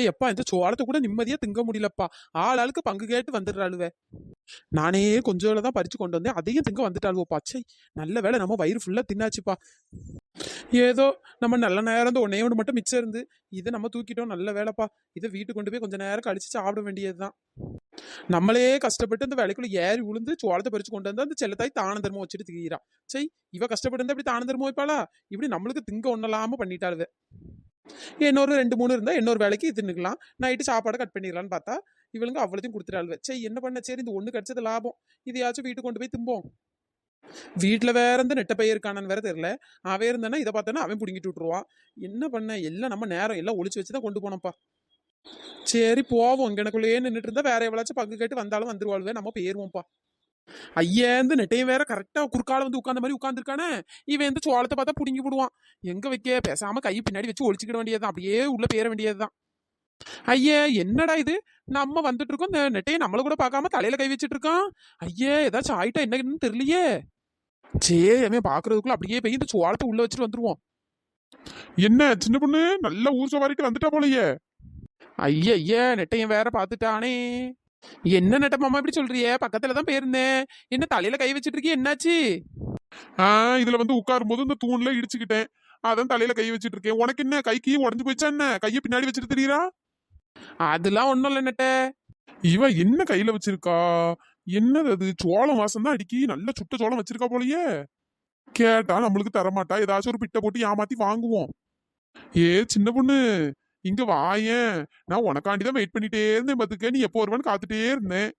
எப்பா இந்த சோளத்தை கூட நிம்மதியா திங்க முடியலப்பா. ஆளுக்கு பங்கு கேட்டு வந்துடுறாளுவே. நானே கொஞ்சோல தான் பறிச்சு கொண்டு வந்தேன், அதையும் திங்க வந்துட்டாளுவோ. பச்சை நல்ல வேளை நம்ம வயிறு ஃபுல்லா தின்னாச்சுப்பா. ஏதோ நம்ம நல்ல நேரம் இந்த ஒன்னே ஒன்று மட்டும் மிச்சம் இருந்து இதை நம்ம தூக்கிட்டோம். நல்ல வேலைப்பா. இதை வீட்டுக்கு கொண்டு போய் கொஞ்ச நேரம் கழிச்சு சாப்பிட வேண்டியதுதான். நம்மளே கஷ்டப்பட்டு இந்த வேலைக்குள்ள ஏறி உளுந்து சோளத்தை பறிச்சு கொண்டு வந்து அந்த செல்லத்தாய் தான தர்மம் வச்சுட்டு திரியிறா. சை, இவ கஷ்டப்பட்டு இருந்தா இப்படி தான தர்மம் வைப்பாளா? இப்படி நம்மளுக்கு திங்க ஒண்ணலாம பண்ணிட்டாளுவே. இன்னொரு 2 3 இருந்தா இன்னொரு வேலைக்கு தின்னுக்கலாம், நைட்டு சாப்பாடை கட் பண்ணிடலான்னு பார்த்தா இவளுங்க அவ்வளோத்தையும் கொடுத்துட்டாளுவே. சரி என்ன பண்ண, சரி இந்த ஒண்ணு கிடைச்சது லாபம், இதையாச்சும் வீட்டுக்கு கொண்டு போய் திம்போம். வீட்டுல வேற இந்த நெட்ட பையன் இருக்கானு வேற தெரியல. அவன் இருந்தானா இதை பார்த்தானா அவன் பிடிங்கிட்டு விட்டுருவான். என்ன பண்ண, எல்லாம் நம்ம நேரம் எல்லாம் ஒளிச்சு வச்சுதான் கொண்டு போனோம்ப்பா. சரி போவோம், இங்கனக்குள்ளேயே நின்றுட்டு இருந்தா வேற எவ்வளாச்சும் பங்கு கேட்டு வந்தாலும் வந்துருவாளுவே, நம்ம போயிருவோம்ப்பா. ஐயேந்து நெட்டையும் வேற கரெக்டா குறுக்கால வந்து உட்கார்ந்த மாதிரி உட்காந்துருக்கானே. இவன் இந்த சோளத்தை பார்த்தா புடுங்கி விடுவான். எங்க வைக்க, பேசாம கை பின்னாடி வச்சு ஒழிச்சுக்கிட வேண்டியதுதான், அப்படியே உள்ள பேர வேண்டியதுதான். ஐயே என்னடா இது, நம்ம வந்துட்டு இருக்கோம், இந்த நெட்டையை நம்மள கூட பார்க்காம தலையில கை வச்சுட்டு இருக்கான். ஐயே ஏதாச்சும் ஆயிட்டா என்னன்னு தெரியலையே. சரி அவன் பாக்குறதுக்குள்ள அப்படியே போய் இந்த சோளத்தை உள்ள வச்சுட்டு வந்துருவோம். என்ன சின்ன பொண்ணு நல்ல ஊர் சவாரிக்கு வந்துட்டா போலயே. ஐய நெட்டையன் வேற பாத்துட்டானே. என்ன நெட்ட மாமா இப்படி சொல்றியே, பக்கத்துலதான் போயிருந்தேன், என்ன தலையில கை வச்சிட்டு இருக்கே, என்னாச்சு? இதுல வந்து உட்காரும் போது இந்த தூண்ல இடிச்சுக்கிட்டேன், அதான் தலையில கை வச்சிட்டு இருக்கேன். உனக்கு என்ன கைக்கு உடஞ்சு போயிச்சா என்ன? கையை பின்னாடி வச்சுட்டு தெரியுறா? அதெல்லாம் ஒண்ணும் இல்ல நெட்ட. இவ என்ன கையில வச்சிருக்கா? என்னது அது? சோளம் வாசம் தான் அடிக்கி, நல்ல சுட்ட சோளம் வச்சிருக்கா போலயே. கேட்டா நம்மளுக்கு தரமாட்டா, ஏதாச்சும் ஒரு பிட்டை போட்டு ஏமாத்தி வாங்குவோம். சின்ன பொண்ணு இங்க வாயேன், நான் உனக்காண்டிதான் வெயிட் பண்ணிட்டே இருந்தேன் பாத்துக்க, நீ எப்போ வருவான்னு காத்துட்டே இருந்தேன்.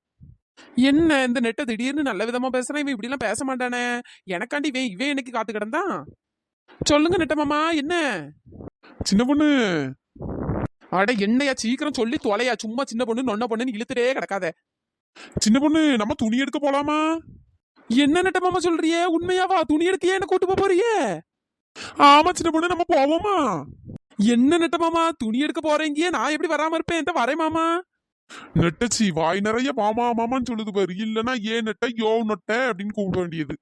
என்ன இந்த நெட்ட திடீர்னு நல்ல விதமா பேசுறான், இவன் இப்படி எல்லாம் பேச மாட்டானே. எனக்காண்டி இவன் எனக்கு காத்து கிடந்தான். சொல்லுங்க நெட்ட மாமா, என்ன? சின்ன பொண்ணு. அட என்னையா சீக்கிரம் சொல்லி தொலையா, சும்மா சின்ன பொண்ணு நொன்ன பொண்ணுன்னு இழுத்துட்டே கிடக்காத. சின்ன பொண்ணு நம்ம துணி எடுக்க போலாமா? என்ன நெட்ட மாமா சொல்றியே, உண்மையாவா? துணி எடுக்க என்ன கூட்டு போறியே? ஆமா சின்ன பொண்ணு, நம்ம போவோமா? என்ன நெட்ட மாமா துணி எடுக்க போறீங்க, நான் எப்படி வராம இருப்பேன்? இந்த வரேன் மாமா. நெட்டச்சி வாய் நிறைய மாமா மாமான்னு சொல்லுது பாரு, இல்லன்னா ஏன் நெட்ட யோ நொட்ட அப்படின்னு கூப்பிட வேண்டியது.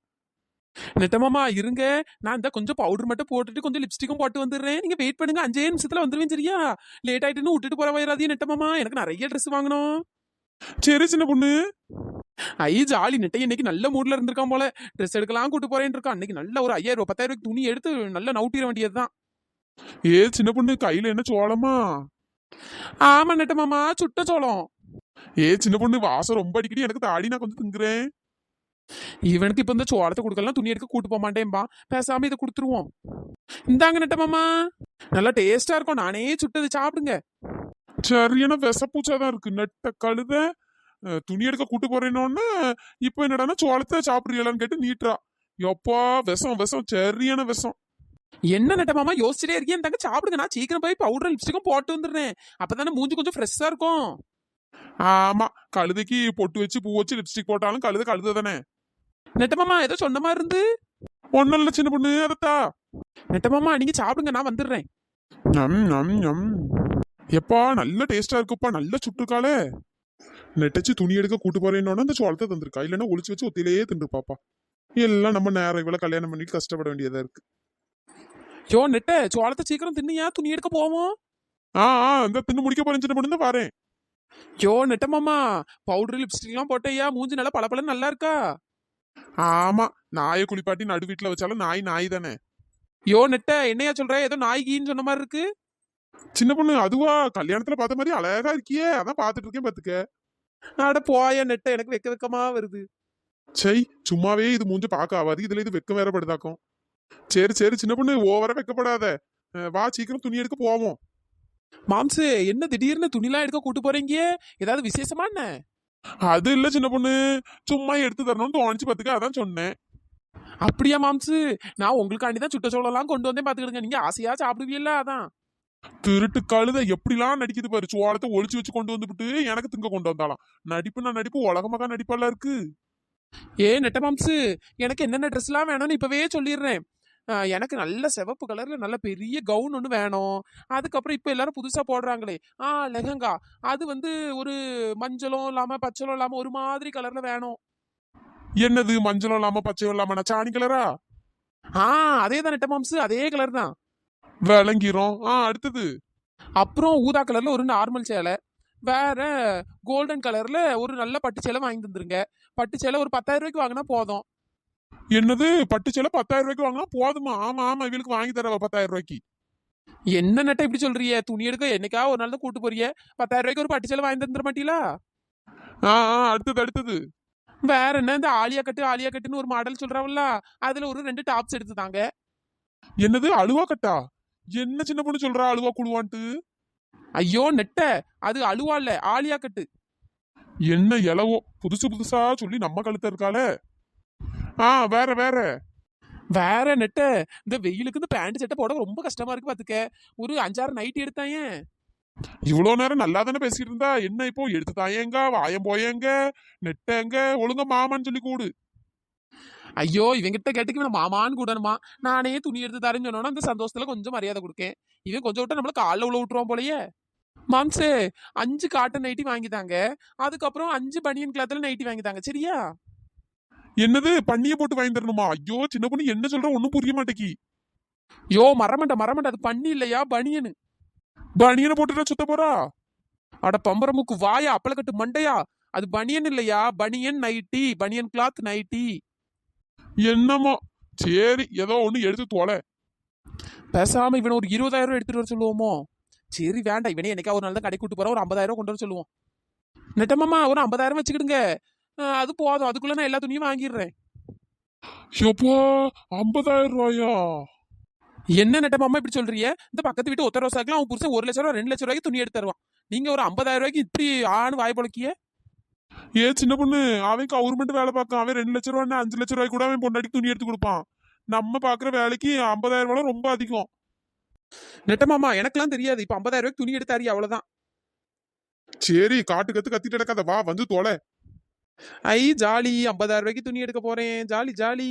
நெட்ட மாமா இருங்க, நான் இந்த கொஞ்சம் பவுடர் மட்டும் போட்டுட்டு கொஞ்சம் லிப்ஸ்டிக்கும் போட்டு வந்துடுறேன், நீங்க வெயிட் பண்ணுங்க, 5 நிமிஷத்துல வந்துருவேன் சரியா? லேட் ஆயிட்டுன்னு விட்டுட்டு போற வயிறாதே நெட்ட மாமா, எனக்கு நிறைய ட்ரெஸ் வாங்கணும். சரி சின்ன பொண்ணு. ஜாலி நெட்டை இன்னைக்கு நல்ல மூட்ல இருந்திருக்கான் போல, ட்ரெஸ் எடுக்கலாம் கூட்டு போறேன்னு இருக்கான். அன்னைக்கு நல்ல ஒரு 5000 ரூபாய் 10,000 ரூபாய்க்கு துணி எடுத்து நல்லா நவுட்டிட வேண்டியதுதான். சின்ன பொண்ணு கையில என்ன சோளமா? ஆமா நெட்ட மாமா, சுட்ட சோளம். சின்ன பொண்ணு வாசம் ரொம்ப அடிக்கடி, எனக்கு தாடி, நான் கொஞ்சம் திங்குறேன். இவனுக்கு இப்ப இந்த சோளத்தை கொடுக்கலாம், துணி எடுக்க கூட்டு போக மாட்டேன்பா, பேசாம இதை கொடுத்துருவோம். இந்தாங்க நெட்ட மாமா, நல்லா டேஸ்டா இருக்கும், நானே சுட்டது, சாப்பிடுங்க. சரியான விசப்பூச்சாதான் இருக்கு. நெட்ட கழுத துணி எடுக்க கூட்டு போறேன்னு இப்ப என்னடானா சோளத்தை சாப்பிடுறீங்களான்னு கேட்டு நீட்டுறா. எப்பா விஷம் விஷம், சரியான விஷம். என்ன நெட்ட மாமா யோசிச்சுட்டே இருக்கேன், தாங்க சாப்பிடுங்க, நான் சீக்கிரம் போய் பவுடர் லிப்ஸ்டிக்கும் போட்டு வந்துடுறேன், அப்பதானே மூஞ்சி கொஞ்சம் ஃப்ரெஷ்ஷா இருக்கும். ஆமா, கழுதைக்கு பொட்டு வச்சு பூ வச்சு லிப்ஸ்டிக் போட்டாலும் கழுத கழுத தானே. நெட்ட மாமா ஏதோ சொன்ன மாதிரி இருந்து. ஒன்னும் இல்ல சின்ன பொண்ணு, அதத்தா. நெட்ட மாமா நீங்க சாப்பிடுங்க, நான் வந்துடுறேன். எப்பா நல்ல டேஸ்டா இருக்குப்பா, நல்ல சுட்டுருக்காளே. நெட்டச்சு துணி எடுக்க கூட்டு போறேன்னு அந்த சோளத்தை தந்திருக்கா, இல்லைன்னா ஒளிச்சு வச்சு ஒத்திலேயே தின்றுப்பாப்பா. எல்லாம் நம்ம நேரம் இவ்வளவு கல்யாணம் பண்ணிட்டு கஷ்டப்பட வேண்டியதா இருக்கு. யோ நெட்ட, சோளத்தை சீக்கிரம் தின்னியா, துணி எடுக்க போவோம். இந்த தின்னு முடிக்க போறேன் சின்ன பொண்ணு, பாறேன். யோ நெட்ட மாமா, பவுடர் லிப்ஸ்டிக் எல்லாம் போட்டையா, மூஞ்சி நல்லா பளபளன்னு நல்லா இருக்கா? ஆமா, நாயை குளிப்பாட்டி நடு வீட்டுல வச்சாலும் நாய் நாய் தானே. யோ நெட்ட, என்னையா சொல்ற, ஏதோ நாய்கின்னு சொன்ன மாதிரி இருக்கு. சின்ன பொண்ணு அதுவா, கல்யாணத்துல பார்த்த மாதிரி அழகா இருக்கியே, அதான் பாத்துட்டு இருக்கேன் பாத்துக்க. அட போயா நெட்ட, எனக்கு வெக்க வெக்கமா வருது. சை, சும்மாவே இது மூஞ்ச பார்க்க ஆகாது, இதுல இது வெக்கம் வேற படுதாக்கும். சரி சரி சின்ன பொண்ணு, ஓவரா வெக்கப்படாத, வா சீக்கிரம் துணி எடுக்க போவோம். மாம்சு, என்ன திடீர்னு துணிலாம் எடுக்க கூட்டு போறீங்க, ஏதாவது விசேஷமா என்ன? அது இல்ல சின்ன பொண்ணு, சும்மா எடுத்து தரணும்னு தோணுச்சு பாத்துக்க, அதான் சொன்னேன். அப்படியா மாம்சு, நான் உங்களுக்காண்டிதான் சுட்ட சோளம்லாம் கொண்டு வந்தேன் பாத்துக்கிடுங்க, நீங்க ஆசையா சாப்பிடுவீல்ல அதான். திருட்டு கழுத எப்படிலாம் நடிக்குது பாரு, சோளத்தை ஒளிச்சு வச்சு கொண்டு வந்துட்டு எனக்கு திங்க கொண்டு வந்தாலாம். நடிப்பு நான் நடிப்பு உலகமாக நடிப்பெல்லாம் இருக்கு. நெட்ட மாம்சு, எனக்கு என்னென்ன ட்ரெஸ் எல்லாம் வேணும்னு இப்பவே சொல்லிடுறேன். எனக்கு நல்ல சிவப்பு கலர்ல நல்ல பெரிய கவுன் ஒன்று வேணும். அதுக்கப்புறம் இப்போ எல்லாரும் புதுசா போடுறாங்களே லெஹங்கா, அது வந்து ஒரு மஞ்சளும் இல்லாம பச்சளும் இல்லாம ஒரு மாதிரி கலர்ல வேணும். என்னது மஞ்சளும் இல்லாம பச்சையும் இல்லாம சாணி கலரா? அதே தான் நெட்ட மாம்சு, அதே கலர் தான். விளங்கிரும். அடுத்தது அப்புறம் ஊதா கலர்ல ஒரு நார்மல் சேலை, வேற கோல்டன் கலர்ல ஒரு நல்ல பட்டு சேலை வாங்கி தந்துருங்க. பட்டு சேலை ஒரு 10,000 ரூபாய்க்கு வாங்கினா போதும். என்னது பட்டு சேலை 10,000 ரூபாய்க்கு வாங்கினா போதுமா? ஆமா ஆமா, இவளுக்கு வாங்கி தரவா 10,000 ரூபாய்க்கு? என்ன நட்டை இப்படி சொல்றிய? துணி எடுக்க என்னைக்கா ஒரு நாள் தான் கூட்டு போறிய, 10,000 ரூபாய்க்கு ஒரு பட்டு சேலை வாங்கி தந்துட மாட்டீங்களா? அடுத்தது அடுத்தது. வேற என்ன, இந்த ஆலியா கட்டு ஆலியா கட்டுன்னு ஒரு மாடல் சொல்றாவல்ல, அதுல ஒரு 2 டாப்ஸ் எடுத்துதாங்க. என்னது அழுவா கட்டா? என்ன சின்ன பொண்ணு சொல்றா அழுவா குழுவான்ட்டு? ஐயோ நெட்ட, அது அழுவா இல்ல, ஆலியா கட்டு. என்ன எலவோ புதுசு புதுசா சொல்லி நம்ம கழுத்த இருக்காளே. வேற வேற. வேற நெட்ட, இந்த வெயிலுக்கு இந்த பேண்ட் சட்டை போட ரொம்ப கஷ்டமா இருக்கு பாத்துக்க. ஒரு 5-6 நைட்டி எடுத்தாயே. இவ்வளவு நேரம் நல்லா தானே பேசிட்டு இருந்தா, என்ன இப்போ எடுத்து தாயேங்க வாயம் போயேங்க நெட்டங்க ஒழுங்கா மாமான்னு சொல்லி கூடு. ஐயோ இவங்கிட்ட கேட்டுக்கு இவன் மாமான்னு கூடணுமா? நானே துணி எடுத்து தரேன்னு சொன்னோன்னா அந்த சந்தோஷத்துல கொஞ்சம் மரியாதை கொடுக்கேன். இவன் கொஞ்சம் விட்டா நம்மள காலில் உள்ள விட்டுருவான் போலயே. மாம்சே, 5 காட்டன் நைட்டி வாங்கிதாங்க, அதுக்கப்புறம் 5 பனியன் கிளாத்ல நைட்டி வாங்கிதாங்க, சரியா? என்னது பண்ணிய போட்டு வாங்கி தரணுமா? ஐயோ சின்ன பொண்ணு என்ன சொல்ற ஒண்ணும் புரிய மாட்டேக்கி. யோ மரமண்ட மரமண்ட, அது பண்ணி இல்லையா பனியனு. பனியனை போட்டுட்டா சுத்த போறா? அட பம்பரமுக்கு வாயா அப்பளக்கட்டு மண்டையா, அது பனியன் இல்லையா, பனியன் நைட்டி, பனியன் கிளாத் நைட்டி. என்னமோ சரி ஏதோ ஒண்ணு எடுத்து தொலை. பேசாம இவனை ஒரு 20,000 எடுத்துட்டு வர சொல்லுவோமோ? சரி வேண்டாம், இவனே என்னைக்கா ஒரு நாள் தான் கடை கூட்டு போற, ஒரு 50,000 கொண்டு வர சொல்லுவோம். நெட்டமாமா ஒரு 50,000 வச்சுக்கிடுங்க, அது போதும், அதுக்குள்ள நான் எல்லா துணியும் வாங்கிடுறேன். எப்போ 50,000 ரூபாயா? என்ன நெட்டமாமா இப்படி சொல்றீங்க? இந்த பக்கத்து வீட்டு ஒத்த ரோசாக்கெல்லாம் அவன் புருஷன் 1 லட்ச ரூபா 2 லட்ச ரூபாய்க்கு துணி எடுத்து தருவான். நீங்க ஒரு 50,000 ரூபாய்க்கு இப்படி ஆணு வாய் பொழக்கிய. சின்ன பொண்ணு அவன் கவர்மெண்ட் வேலை பார்க்கான். அவன் 2 லட்ச ரூபா 5 லட்ச ரூபாய் கூட அவன் பொண்டாட்டி துணி எடுத்து கொடுப்பான். நம்ம பாக்குற வேலைக்கு 50,000 ரூபாய் ரொம்ப அதிகம். நெட்டமாமா எனக்கெல்லாம் தெரியாது, இப்ப 50,000 ரூபாய்க்கு துணி எடுத்தாரு அவ்வளவுதான். சரி காட்டு கத்து கத்திட்டு கிடக்காத, வா வந்து தொலை. ஐ ஜாலி, 50,000 ரூபாய்க்கு துணி எடுக்க போறேன், ஜாலி ஜாலி.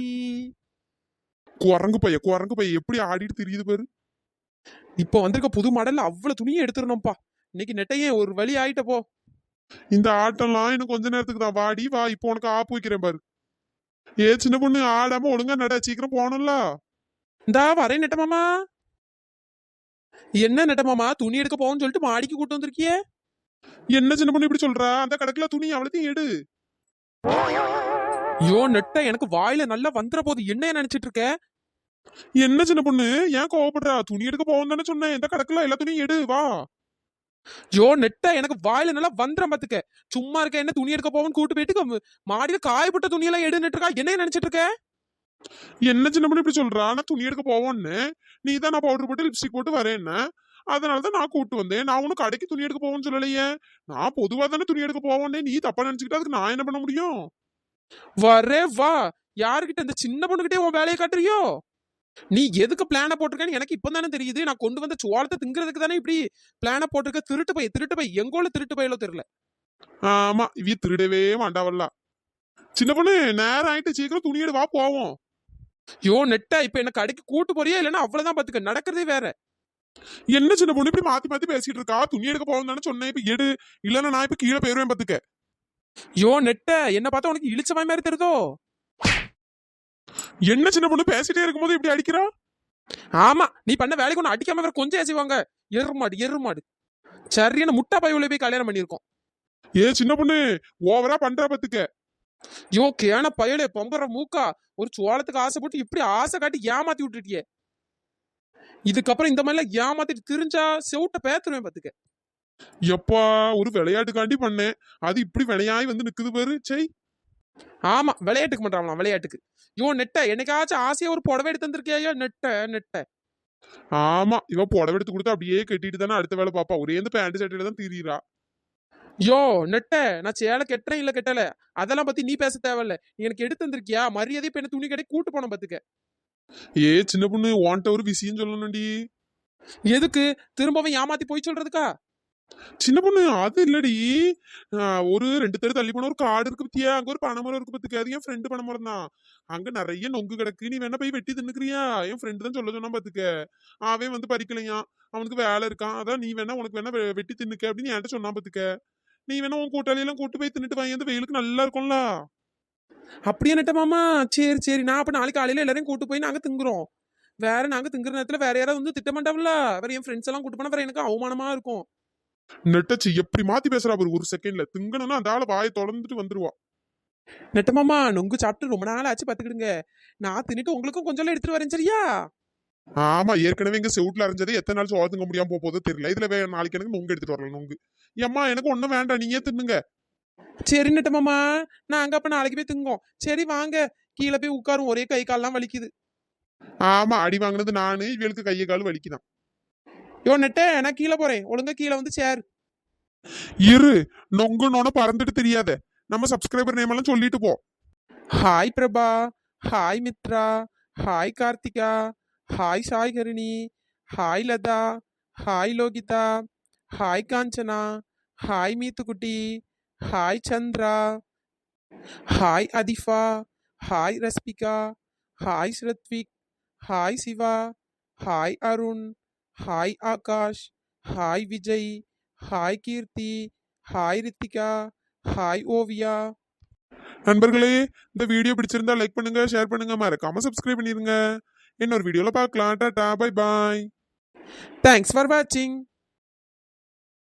குரங்கு பைய எப்படி ஆடிட்டு தெரியுது பாரு. இப்போ வந்திருக்க புது மாடல்ல அவ்வளவு துணியை எடுத்துடணும்ப்பா. இன்னைக்கு நெட்டையே ஒரு வழி ஆயிட்ட போ. இந்த ஆட்டம்லாம் இன்னும் கொஞ்ச நேரத்துக்கு தான். வாடி வா, இப்போ உனக்கு ஆப்பு வைக்கிறேன் பாரு. சின்ன பொண்ணு ஆடாம ஒழுங்கா நட, சீக்கிரம் போகணும்ல. இந்தா வரேன் நெட்டமாமா. என்ன நெட்டமாமா துணி எடுக்க போவோம்னு சொல்லிட்டு மாடிக்கு கூட்டு வந்திருக்கியே? என்ன சின்ன பொண்ணு இப்படி சொல்றா? அந்த கடைக்குல துணி அவ்வளத்தையும் எடு. ஐயோ நெட்ட, எனக்கு வாயில நல்லா வந்துற போது, என்ன நினைச்சிட்டு இருக்க? என்ன சின்ன பொண்ணு ஏன் கோவப்படுறா? துணி எடுக்க போவோம் தானே சொன்னேன். இந்த கடைக்குல எல்லா துணியும் எடு வா. ஐயோ நெட்ட, எனக்கு வாயில நல்லா வந்துற பாத்துக்க. சும்மா இருக்க, என்ன துணி எடுக்க போவோம்னு கூட்டு போயிட்டு மாடியில காயப்பட்ட துணியெல்லாம் எடுன்னு இருக்கா, என்ன நினைச்சிட்டு இருக்க? என்ன சின்ன பொண்ணு இப்படி சொல்றா? நான் துணி எடுக்க போவோன்னு நீ தான் நான் பவுடர் போட்டு லிப்ஸ்டிக் போட்டு வரேன்னு, அதனாலதான் நான் கூப்பிட்டு வந்தேன். நான் உனக்கு கடைக்கு துணி எடுக்க போவோம்னு சொல்லலையே. நான் பொதுவா தானே துணி எடுக்க போவோன்னே. நீ தப்பா நினைச்சுக்கிட்டா அதுக்கு நான் என்ன பண்ண முடியும்? வரே வா. யாருகிட்ட, இந்த சின்ன பொண்ணுகிட்டே உன் வேலையை காட்டுறியோ? நீ எதுக்கு பிளான போட்டிருக்கேன்னு எனக்கு இப்ப தானே தெரியுது. நான் கொண்டு வந்த சோளத்தை திங்கிறதுக்கு தானே இப்படி பிளான போட்டிருக்க. திருட்டு பை எங்கோல திருட்டு பையிலோ தெரியல. ஆமா இவ திருடவே மாட்டாவல்ல. சின்ன பொண்ணு நேரம் ஆயிட்டு, சீக்கிரம் துணி எடு வா போவோம். யோ நெட்டா, இப்ப என்ன கடைக்கு கூட்டு போறியா இல்லன்னா அவ்வளவுதான் பாத்துக்க, நடக்கிறதே வேற. என்ன சின்ன பொண்ணு இப்படி மாத்தி மாத்தி பேசிட்டு இருக்கா? துணி எடுக்க போவோம் தானே சொன்னேன், இப்ப எடு. இல்லன்னா நான் இப்ப கீழே போயிருவேன் பாத்துக்க. யோ நெட்ட, என்ன பார்த்தா உனக்கு இழிச்சவாய் மாதிரி தெரியுதோ? என்ன சின்ன பொண்ணு பேசிட்டே இருக்கும்போது இப்படி அடிக்கிறா? ஆமா, நீ பண்ண வேலைக்கு ஒண்ணு அடிக்காம வேற கொஞ்சம் ஏசிவாங்க. எருமாடு எருமாடு, சரியான முட்டா பையுள்ள போய் கல்யாணம் பண்ணிருக்கோம். சின்ன பொண்ணு ஓவரா பண்ற பாத்துக்க. யோ கேன பயலே பொம்பற மூக்கா, ஒரு சோளத்துக்கு ஆசைப்பட்டு இப்படி ஆசை காட்டி ஏமாத்தி விட்டுட்டியே. இதுக்கப்புறம் இந்த மாதிரிலாம் ஏமாத்திட்டு திரிஞ்சா செவுட்ட பேத்துருவேன் பாத்துக்க. எப்பா ஒரு விளையாட்டுக்காண்டி பண்ணேன், அது இப்படி விளையாய் வந்து நிக்குது பாரு. செய். ஆமா விளையாட்டுக்கு பண்றாங்களாம், விளையாட்டுக்கு. யோ நெட்ட, என்னைக்காச்சும் ஆசையா ஒரு புடவை எடுத்து வந்திருக்கியா நெட்ட நெட்ட? ஆமா இவ புடவை எடுத்து கொடுத்தா அப்படியே கட்டிட்டு தானே அடுத்த வேலை பாப்பா. ஒரே இந்த பேண்ட் சட்டையில தான் திரியிறா. யோ நெட்ட, நான் சேலை கெட்டுறேன் இல்ல கெட்டல, அதெல்லாம் பத்தி நீ பேச தேவையில்ல. நீ எனக்கு எடுத்து வந்திருக்கியா, மரியாதை இப்ப என்ன துணி கடை கூட்டு போன பாத்துக்க. சின்ன பொண்ணு உன்ட்ட ஒரு விஷயம் சொல்லணும்டி. எதுக்கு திரும்பவும் ஏமாத்தி போய் சொல்றதுக்கா? சின்ன பொண்ணு அது இல்லடி. ஒரு 2 தெரு தள்ளி போன ஒரு காடு இருக்கு பத்தியா, அங்க ஒரு பனைமரம் இருக்கு பத்துக்க. அது என் ஃப்ரெண்டு பனைமரம் தான். அங்க நிறைய நொங்கு கிடக்கு. நீ வேணா போய் வெட்டி தின்னுக்கிறியா? என் ஃப்ரெண்டு தான் சொல்ல சொன்னா பாத்துக்க. அவன் வந்து பறிக்கலையா, அவனுக்கு வேலை இருக்கான். அதான் நீ வேணா உனக்கு வேணா வெட்டி தின்னுக்க அப்படின்னு என்கிட்ட சொன்னா பாத்துக்க. நீ வேணா உன் கூட்டாளி எல்லாம் கூட்டு போய் தின்னுட்டு வாங்கி, அந்த வெயிலுக்கு நல்லா இருக்கும்ல. அப்படியே நெட்ட மாமா, சரி சரி, நான் அப்ப நாளைக்கு காலையில எல்லாரையும் கூட்டு போய் நாங்க திங்குறோம். வேற நாங்க திங்குற நேரத்துல வேற யாராவது வந்து திட்டமாட்டாவில்ல, வேற என் ஃப்ரெண்ட்ஸ் எல்லாம் கூட்டு போனா வேற எனக்கு அவமானமா இருக்கும். நெட்டச்சி எப்படி மாத்தி பேசுறா பாரு ஒரு செகண்ட்ல. திங்கணும்னா அந்த ஆள வாயை தொடர்ந்துட்டு வந்துருவா. நெட்டமாமா நொங்கு சாப்பிட்டு ரொம்ப நாள் ஆச்சு பாத்துக்கிடுங்க. நான் தின்னுட்டு உங்களுக்கும் கொஞ்சம் எடுத்துட்டு வரேன் சரியா? ஆமா, ஏற்கனவே இங்க செவுட்ல அரைஞ்சது எத்தனை நாள் சோளத்துங்க முடியாம போதோ தெரியல. இதுல நாளைக்கு எனக்கு நொங்கு எடுத்துட்டு வரலாம் நொங்கு. ஏம்மா எனக்கு ஒண்ணும் வேண்டாம், நீயே தின்னுங்க. சரி நெட்டமாமா, நாங்க அப்ப நாளைக்கு போய் திங்கோம். சரி வாங்க, கீழே போய் உட்காரும், ஒரே கை கால்லாம் வலிக்குது. ஆமா, அடி வாங்கினது நானு, இவளுக்கு கையை கால் வலிக்குதான். யோ நெட்டே, நான் கீழே போறேன், ஒழுங்கா கீழே வந்து சேர். இரு, நொங்குனோட பறந்துட்டு தெரியாத. நம்ம சப்ஸ்கிரைபர் நேம் எல்லாம் சொல்லிட்டு போ. Hi Prabha, hi Mitra, hi Karthika, hi Sai Harini, hi Latha, hi Lohitha, hi Kanchana, hi மீத்துக்குட்டி, hi Chandra, hi Athifa, hi Rasbika, hi Shrathvik, hi Siva, hi Arun, hi Akash, hi Vijay, hi Keerthi, hi Rithika, hi Oviya. நண்பர்களே, இந்த வீடியோ பிடிச்சிருந்தா லைக் பண்ணுங்க, ஷேர் பண்ணுங்க, மறக்காம சப்ஸ்கிரைப் பண்ணிருங்க. இன்னொரு வீடியோல பார்க்கலாம். Tata, bye bye. Thanks for வாட்சிங்.